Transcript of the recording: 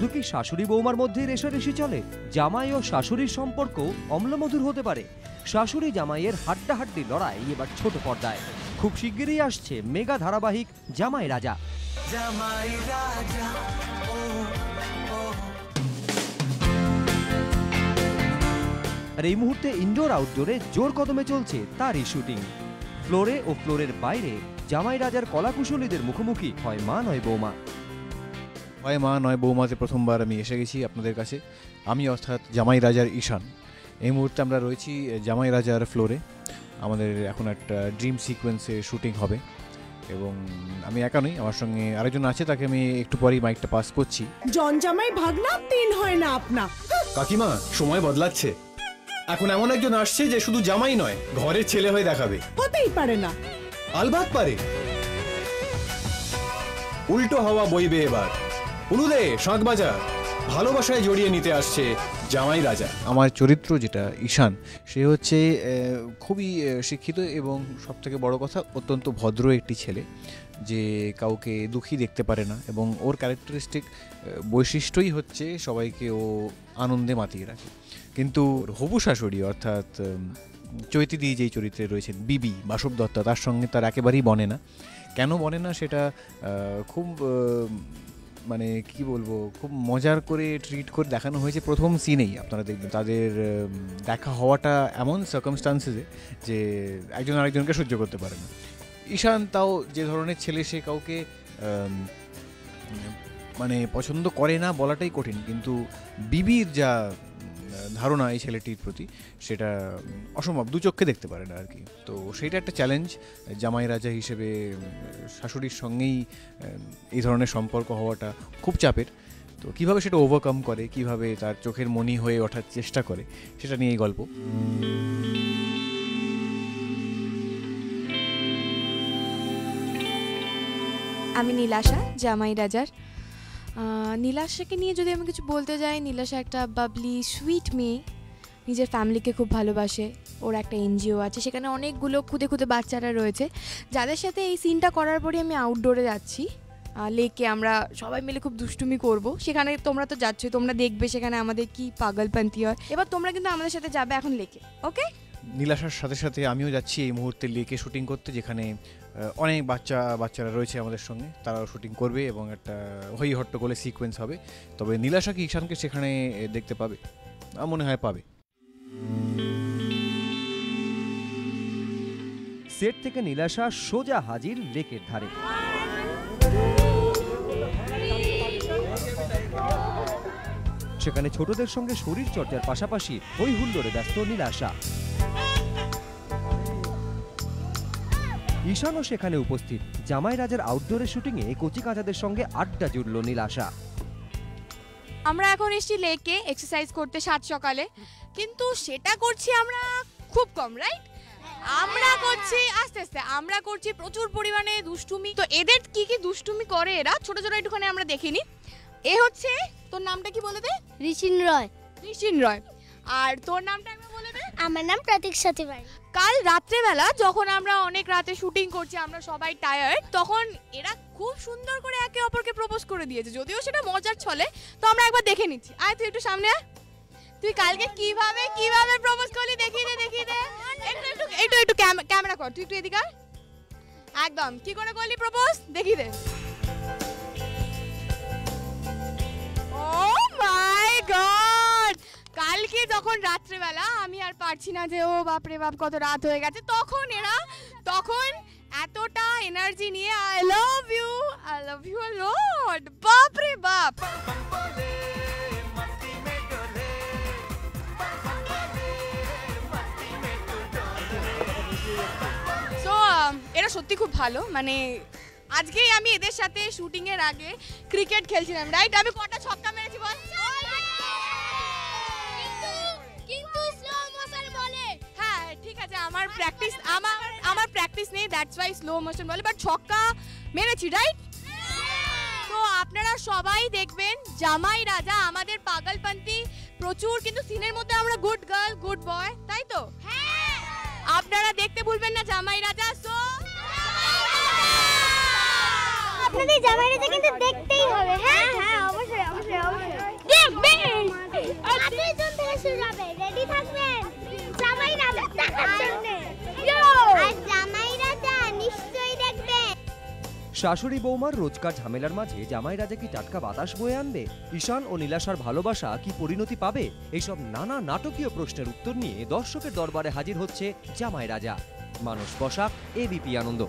শুধু কি শাশুড়ি বৌমার মধ্যেই রেষারেষি চলে? জামাই ও শাশুড়ির সম্পর্ক অম্লমধুর হতে পারে। শাশুড়ি জামাইয়ের হাড্ডাহাড্ডি লড়াই এবার ছোট পর্দায়। খুব শিগগিরই আসছে মেগা ধারাবাহিক জামাই রাজা। আর এই মুহূর্তে ইনডোর আউটডোরে জোর কদমে চলছে তারই শুটিং। ফ্লোরে ও ফ্লোরের বাইরে জামাই রাজার কলাকুশলীদের মুখোমুখি হয় মা নয় বৌমা। হয় মা নয় বৌমাতে প্রথমবার আমি এসে গেছি আপনাদের কাছে। আমি অর্থাৎ জামাই রাজার ঈশান। এই মুহূর্তে আমরা রয়েছি জামাই রাজার ফ্লোরে। আমাদের এখন একটা ড্রিম সিকোয়েন্সে শুটিং হবে এবং আমি একা নই, আমার সঙ্গে আরেকজন আছে, তাকে আমি একটু পরেই মাইকটা পাস করছি। জন জামাই ভাগনা তিন হয় না আপনা। কাকিমা, সময় বদলাচ্ছে। এখন এমন একজন আসছে যে শুধু জামাই নয়, ঘরের ছেলে হয়ে দেখাবে। হতেই পারে না। আলবাত পারে। উল্টো হাওয়া বইবে এবার। উলুদে শাঁখ বাজা, ভালোবাসায় জড়িয়ে নিতে আসছে জামাই রাজা। আমার চরিত্র যেটা ঈশান, সে হচ্ছে খুবই শিক্ষিত এবং সবথেকে বড় কথা অত্যন্ত ভদ্র একটি ছেলে, যে কাউকে দুঃখী দেখতে পারে না এবং ওর ক্যারেক্টারিস্টিক বৈশিষ্ট্যই হচ্ছে সবাইকে ও আনন্দে মাতিয়ে রাখে। কিন্তু হবু শাশুড়ি অর্থাৎ চৈতিদি যেই চরিত্রে রয়েছেন বিবি বাসব দত্তা, তার সঙ্গে তার একেবারেই বনে না। কেন বনে না সেটা খুব মানে কি বলবো, খুব মজার করে ট্রিট করে দেখানো হয়েছে প্রথম সিনেই। আপনারা দেখবেন তাদের দেখা হওয়াটা এমন সার্কামস্টান্সেসে যে একজন আরেকজনকে সহ্য করতে পারে না। ঈশান তাও যে ধরনের ছেলে, সে কাউকে মানে পছন্দ করে না বলাটাই কঠিন, কিন্তু বিবির যা ধারণা এই ছেলেটির প্রতি, সেটা অসম্ভব, দু চোখে দেখতে পারে না আর কি। তো সেইটা একটা চ্যালেঞ্জ জামাই রাজা হিসেবে। শাশুড়ির সঙ্গেই এই ধরনের সম্পর্ক হওয়াটা খুব চাপের। তো কীভাবে সেটা ওভারকাম করে, কিভাবে তার চোখের মণি হয়ে ওঠার চেষ্টা করে, সেটা নিয়ে এই গল্প। আমি নীলাশা, জামাই রাজার। নীলাশাকে নিয়ে যদি আমি কিছু বলতে যাই, নীলাশা একটা বাবলি সুইট মেয়ে, নিজের ফ্যামিলিকে খুব ভালোবাসে। ওর একটা এনজিও আছে, সেখানে অনেকগুলো খুদে খুদে বাচ্চারা রয়েছে, যাদের সাথে এই সিনটা করার পরে আমি আউটডোরে যাচ্ছি লেকে। আমরা সবাই মিলে খুব দুষ্টুমি করব সেখানে। তোমরা তো যাচ্ছই, তোমরা দেখবে সেখানে আমাদের কি পাগলপান্তি হয়। এবার তোমরা কিন্তু আমাদের সাথে যাবে এখন লেকে, ওকে? নীলাশার সাথে সাথে আমিও যাচ্ছি এই মুহূর্তে লেকে শুটিং করতে, যেখানে অনেক বাচ্চারা রয়েছে আমাদের সঙ্গে, তারাও শুটিং করবে এবং একটা হই হট্টগোলে সিকোয়েন্স হবে। তবে নীলাশা কি ঈশানকে সেখানে দেখতে পাবে? মনে হয় পাবে। সেট থেকে নীলাশা সোজা হাজির লেকের ধারে। সেখানে ছোটদের সঙ্গে শরীর চর্চার পাশাপাশি হই হুল্লোড়ে ব্যস্ত নীলাশা। ঈশানও সেখানে উপস্থিত। জামাই রাজার আউটডোরের শুটিংয়ে কচি কাঁচাদের সঙ্গে আড্ডা জুড়ল নীলাশা। আমরা এখন এসেছি লেকে এক্সারসাইজ করতে সাত সকালে, কিন্তু সেটা করছি আমরা খুব কম, রাইট? আমরা করছি আস্তে আস্তে, আমরা করছি প্রচুর পরিমাণে দুষ্টুমি। তো এদের কি কি দুষ্টুমি করে এরা, ছোট ছোট একটুখানি আমরা দেখিনি। এ হচ্ছে, তোর নামটা কি বলে দে? ঋষিন রয়। ঋষিন রয়। আর তোর নামটা একবার বলে দে। আমার নাম প্রতীক্ষা তিওয়ারি। কাল রাত্রেবেলা যখন আমরা অনেক রাতে শুটিং করছি, আমরা সবাই টায়ার্ড, তখন এরা খুব সুন্দর করে একে অপরকে প্রপোজ করে দিয়েছে, যদিও সেটা মজার ছলে। তো আমরা একবার দেখে নিচ্ছি। আয় তুই একটু সামনে আয়। তুই কালকে কিভাবে প্রপোজ করলি দেখিয়ে দে। একটু একটু ক্যামেরা কর, তুই একটু এদিকে আয়। একদম কি করে করলি প্রপোজ দেখিয়ে দে। ও মাই গড! কালকে যখন রাত্রেবেলা আমি আর পারছি না যে ও বাপরে বাপ কত রাত হয়ে গেছে, তখন এতটা এনার্জি নিয়ে আই লাভ ইউ আ লট, বাপরে বাপ। সো এরা সত্যি খুব ভালো। মানে আজকেই আমি এদের সাথে শুটিং এর আগে ক্রিকেট খেলছিলাম, রাইট? আমি কটা ছক্কা মেরেছি বল? হ্যাঁ ঠিক আছে, আমার প্র্যাকটিস নেই, দ্যাটস ওয়াই স্লো মোশন বলে, বাট ছক্কা মেরেছি, রাইট? তো আপনারা সবাই দেখবেন জামাই রাজা আমাদের পাগলপান্তি প্রচুর, কিন্তু সিনের মধ্যে আমরা গুড গার্ল গুড বয়, তাই তো? আপনারা দেখতে ভুলবেন না জামাই রাজা। সো আপনাদের জামাই রাজা কিন্তু দেখতেই হবে। হ্যাঁ হ্যাঁ, অবশ্যই অবশ্যই অবশ্যই। শুরু হবে, রেডি থাকবেন? জামাই রাজা দেখার জন্য। আর জামাই রাজা নিশ্চয়ই দেখবেন। শাশুড়ি বৌমার রোজকার ঝামেলার মাঝে জামাই রাজা কি টাটকা বাতাস বয়ে আনবে? ঈশান ও নীলাশার ভালোবাসা কি পরিণতি পাবে? এইসব নানা নাটকীয় প্রশ্নের উত্তর নিয়ে দর্শকের দরবারে হাজির হচ্ছে জামাই রাজা। মানস বসাক, এবিপি আনন্দ।